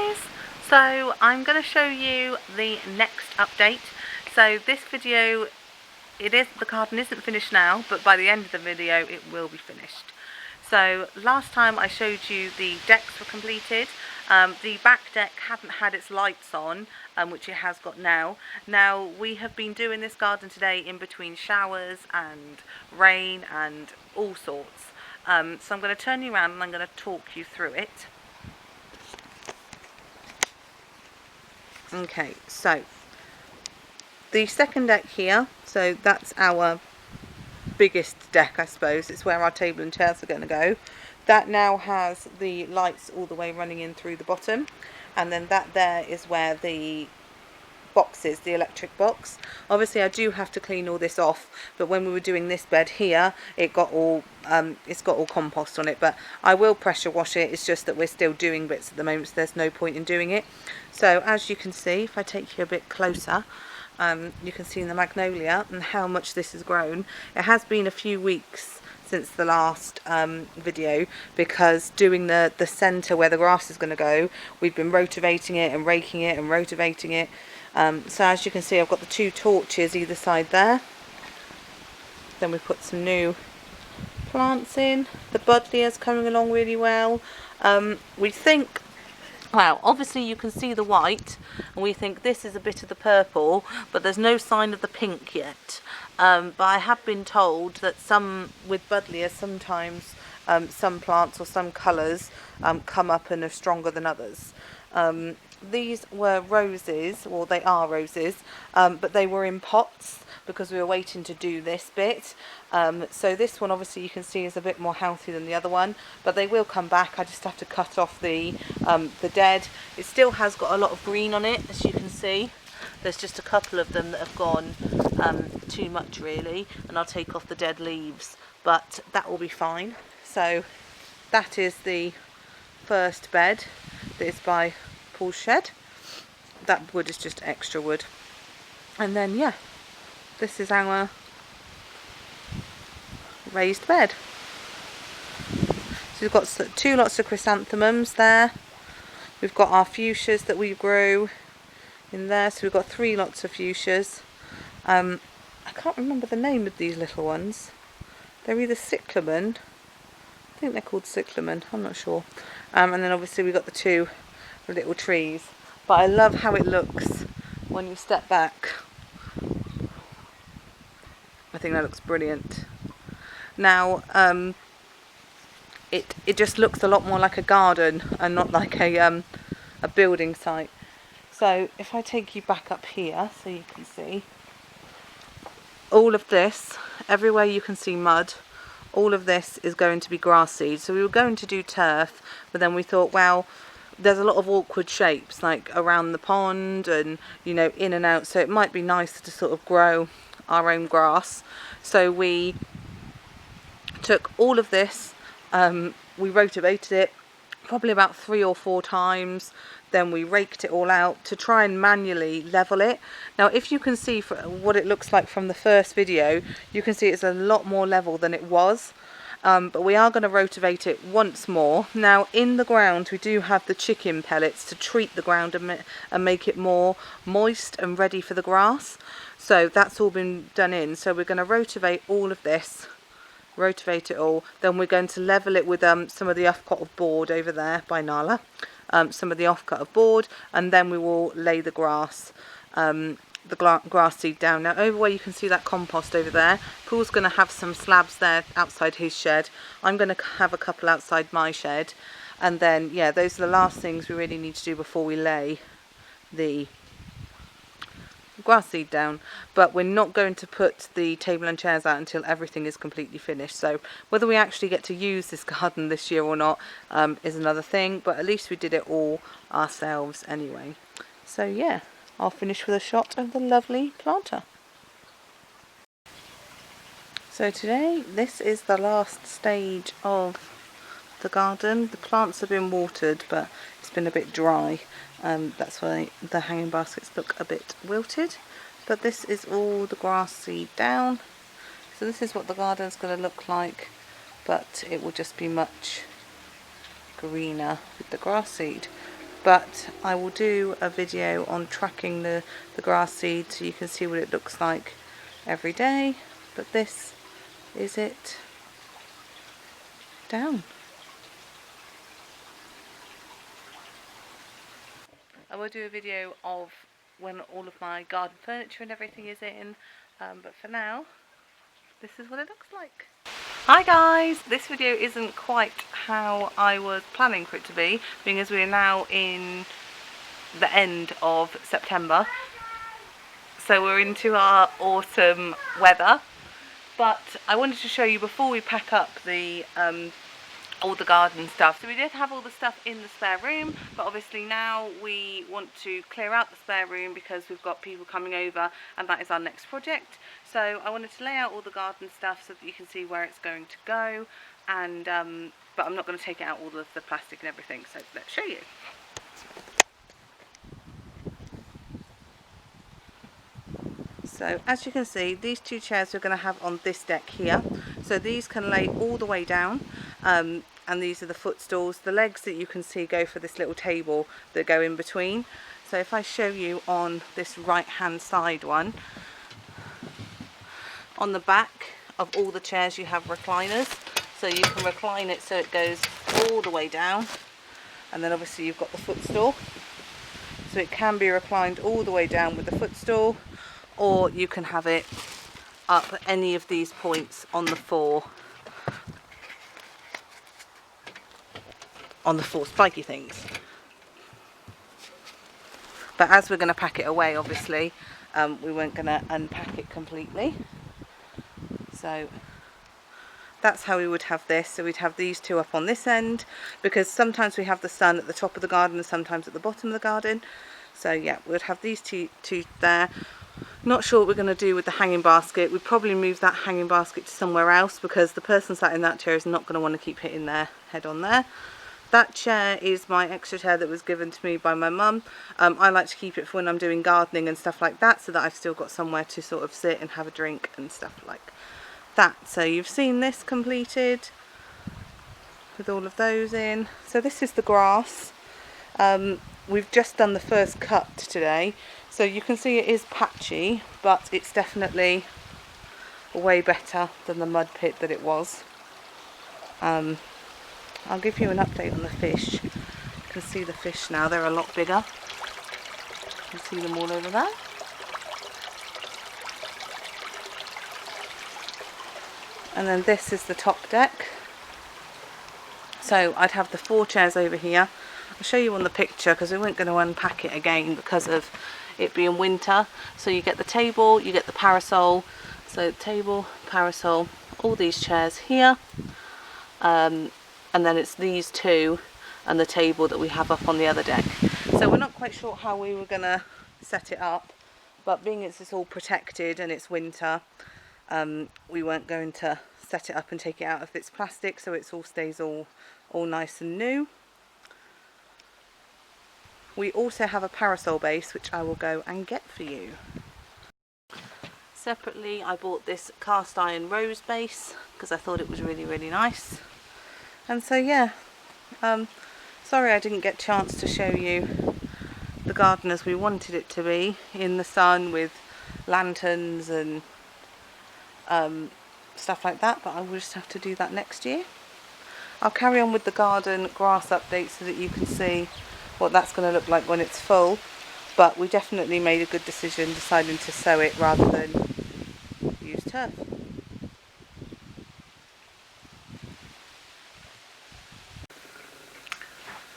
guys, so I'm going to show you the next update. So this video, the garden isn't finished now, but by the end of the video it will be finished. So last time I showed you the decks were completed. The back deck hadn't had its lights on, which it has got now. Now we have been doing this garden today in between showers and rain and all sorts. So I'm going to turn you around and I'm going to talk you through it. Okay, so the second deck here, so that's our biggest deck, I suppose. It's where our table and chairs are going to go. That now has the lights all the way running in through the bottom, and then that there is where the box is, the electric box. Obviously I do have to clean all this off, but when we were doing this bed here, it's got all compost on it, but I will pressure wash it. It's just that we're still doing bits at the moment, so there's no point in doing it. So as you can see, if I take you a bit closer, you can see in the magnolia and how much this has grown. It has been a few weeks since the last video, because doing the centre where the grass is going to go, we've been rotivating it and raking it and rotivating it. So as you can see, I've got the two torches either side there. Then we put some new plants in. The buddleia's coming along really well. We think, well, obviously you can see the white, and we think this is a bit of the purple, but there's no sign of the pink yet. But I have been told that with buddleia, sometimes some plants or some colours come up and are stronger than others. These were roses, or they are roses, but they were in pots because we were waiting to do this bit. So this one, obviously you can see, is a bit more healthy than the other one, but they will come back. I just have to cut off the dead. It still has got a lot of green on it, as you can see. There's just a couple of them that have gone too much really, and I'll take off the dead leaves, but that will be fine. So that is the first bed that is by Paul's shed. That wood is just extra wood. And then yeah, this is our raised bed. So we've got two lots of chrysanthemums there. We've got our fuchsias that we grew in there, so we've got 3 lots of fuchsias. I can't remember the name of these little ones. They're either cyclamen, I think they're called cyclamen, I'm not sure. And then obviously we've got the 2 little trees, but I love how it looks when you step back. I think that looks brilliant. Now it just looks a lot more like a garden and not like a building site. So if I take you back up here so you can see all of this, everywhere you can see mud, all of this is going to be grass seed. So we were going to do turf, but then we thought, well, there's a lot of awkward shapes like around the pond and, you know, in and out, so it might be nicer to sort of grow our own grass. So we took all of this, we rotivated it probably about 3 or 4 times, then we raked it all out to try and manually level it. Now if you can see what it looks like from the first video, you can see it's a lot more level than it was. But we are going to rotivate it once more. Now in the ground we do have the chicken pellets to treat the ground and make it more moist and ready for the grass. So that's all been done in. So we're going to rotivate all of this, rotivate it all. Then we're going to level it with some of the offcut of board over there by Nala. Some of the offcut of board, and then we will lay the grass grass seed down. Now over where you can see that compost over there, Paul's going to have some slabs there outside his shed. I'm going to have a couple outside my shed, and then yeah, those are the last things we really need to do before we lay the grass seed down. But we're not going to put the table and chairs out until everything is completely finished. So whether we actually get to use this garden this year or not is another thing, but at least we did it all ourselves anyway. So yeah, I'll finish with a shot of the lovely planter. So today, this is the last stage of the garden. The plants have been watered, but it's been a bit dry. That's why the hanging baskets look a bit wilted. But this is all the grass seed down. So this is what the garden's going to look like, but it will just be much greener with the grass seed. but I will do a video on tracking the grass seed so you can see what it looks like every day. But this is it down. I will do a video of when all of my garden furniture and everything is in, but for now, this is what it looks like. Hi guys! This video isn't quite how I was planning for it to be, being as we are now in the end of September. So we're into our autumn weather. But I wanted to show you before we pack up the all the garden stuff. So we did have all the stuff in the spare room, but obviously now we want to clear out the spare room because we've got people coming over and that is our next project. So I wanted to lay out all the garden stuff so that you can see where it's going to go, and but I'm not going to take out all of the plastic and everything, so let's show you. So as you can see, these two chairs we're going to have on this deck here. So these can lay all the way down, and these are the footstools. The legs that you can see go for this little table that go in between. So if I show you on this right hand side one, on the back of all the chairs you have recliners. So you can recline it so it goes all the way down, and then obviously you've got the footstool. So it can be reclined all the way down with the footstool, or you can have it up at any of these points on the four spiky things. But as we're going to pack it away, obviously we weren't going to unpack it completely, so that's how we would have this. So we'd have these two up on this end, because sometimes we have the sun at the top of the garden and sometimes at the bottom of the garden. So yeah, we'd have these two there. Not sure what we're going to do with the hanging basket. We'd probably move that hanging basket to somewhere else, because the person sat in that chair is not going to want to keep hitting their head on there. That chair is my extra chair that was given to me by my mum. I like to keep it for when I'm doing gardening and stuff like that, so that I've still got somewhere to sort of sit and have a drink and stuff like that. So you've seen this completed with all of those in. So this is the grass. We've just done the first cut today, so you can see it is patchy, but it's definitely way better than the mud pit that it was. I'll give you an update on the fish. You can see the fish now, they're a lot bigger. You can see them all over there. And then this is the top deck. So I'd have the 4 chairs over here. I'll show you on the picture because we weren't going to unpack it again because of it being winter. So you get the table, you get the parasol. So table, parasol, all these chairs here. And then it's these two and the table that we have up on the other deck. So we're not quite sure how we were going to set it up, but being as it's all protected and it's winter, we weren't going to set it up and take it out of its plastic, so it all stays all nice and new. We also have a parasol base, which I will go and get for you. Separately, I bought this cast iron rose base because I thought it was really, really nice. And so yeah, sorry I didn't get a chance to show you the garden as we wanted it to be, in the sun with lanterns and stuff like that, but I will just have to do that next year. I'll carry on with the garden grass update so that you can see what that's going to look like when it's full, but we definitely made a good decision deciding to sow it rather than use turf.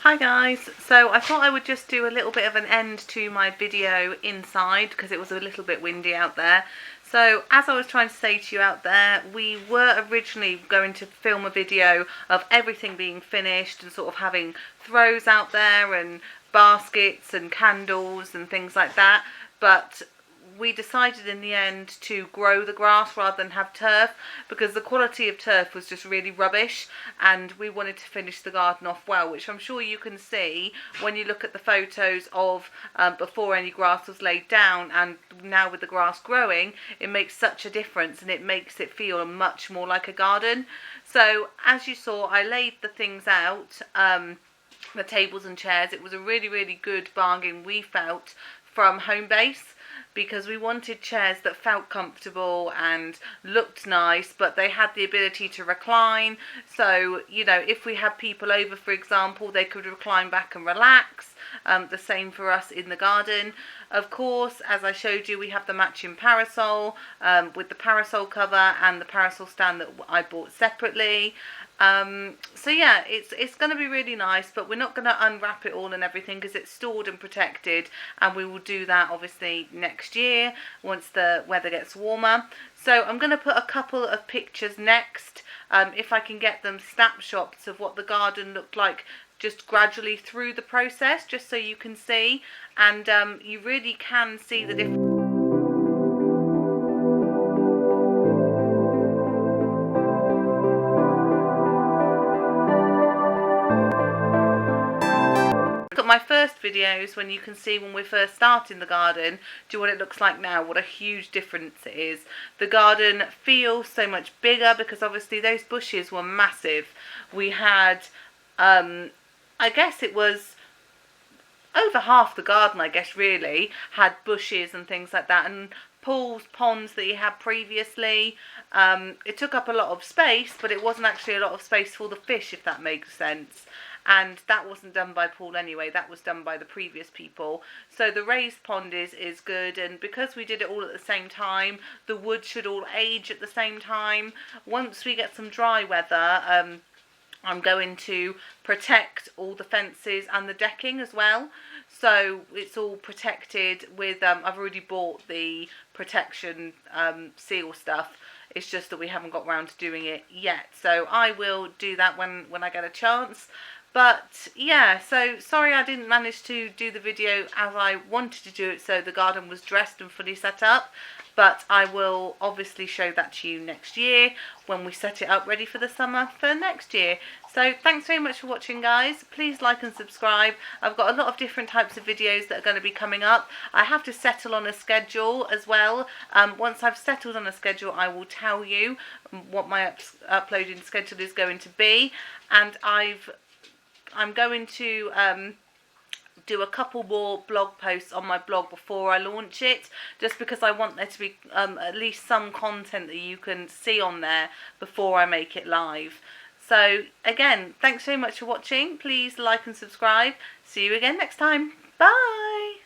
Hi guys, so I thought I would just do a little bit of an end to my video inside because it was a little bit windy out there. So as I was trying to say to you out there, we were originally going to film a video of everything being finished and sort of having throws out there and baskets and candles and things like that, but we decided in the end to grow the grass rather than have turf because the quality of turf was just really rubbish, and we wanted to finish the garden off well, which I'm sure you can see when you look at the photos of before any grass was laid down and now with the grass growing. It makes such a difference and it makes it feel much more like a garden. So as you saw, I laid the things out the tables and chairs. It was a really, really good bargain, we felt, from Homebase, because we wanted chairs that felt comfortable and looked nice, but they had the ability to recline. So, you know, if we had people over, for example, they could recline back and relax. The same for us in the garden. Of course, as I showed you, we have the matching parasol with the parasol cover and the parasol stand that I bought separately. So yeah, it's going to be really nice, but we're not going to unwrap it all and everything because it's stored and protected, and we will do that obviously next year once the weather gets warmer. So I'm going to put a couple of pictures next, if I can get them, snapshots of what the garden looked like just gradually through the process, just so you can see, and you really can see the difference. Look at my first videos when you can see when we're first starting the garden to what it looks like now, what a huge difference it is. The garden feels so much bigger because obviously those bushes were massive. We had, I guess it was over half the garden, I guess, really had bushes and things like that, and pools, ponds that you had previously. It took up a lot of space, but it wasn't actually a lot of space for the fish, if that makes sense. And that wasn't done by Paul anyway, that was done by the previous people. So the raised pond is good, and because we did it all at the same time, the wood should all age at the same time. Once we get some dry weather, I'm going to protect all the fences and the decking as well. So it's all protected with, I've already bought the protection seal stuff. It's just that we haven't got round to doing it yet. So I will do that when I get a chance. But yeah, so sorry I didn't manage to do the video as I wanted to do it, so the garden was dressed and fully set up. But I will obviously show that to you next year when we set it up ready for the summer for next year. So thanks very much for watching, guys. Please like and subscribe. I've got a lot of different types of videos that are going to be coming up. I have to settle on a schedule as well. Once I've settled on a schedule, I will tell you what my uploading schedule is going to be. And I'm going to do a couple more blog posts on my blog before I launch it, just because I want there to be at least some content that you can see on there before I make it live. So again, thanks very much for watching. Please like and subscribe. See you again next time. Bye.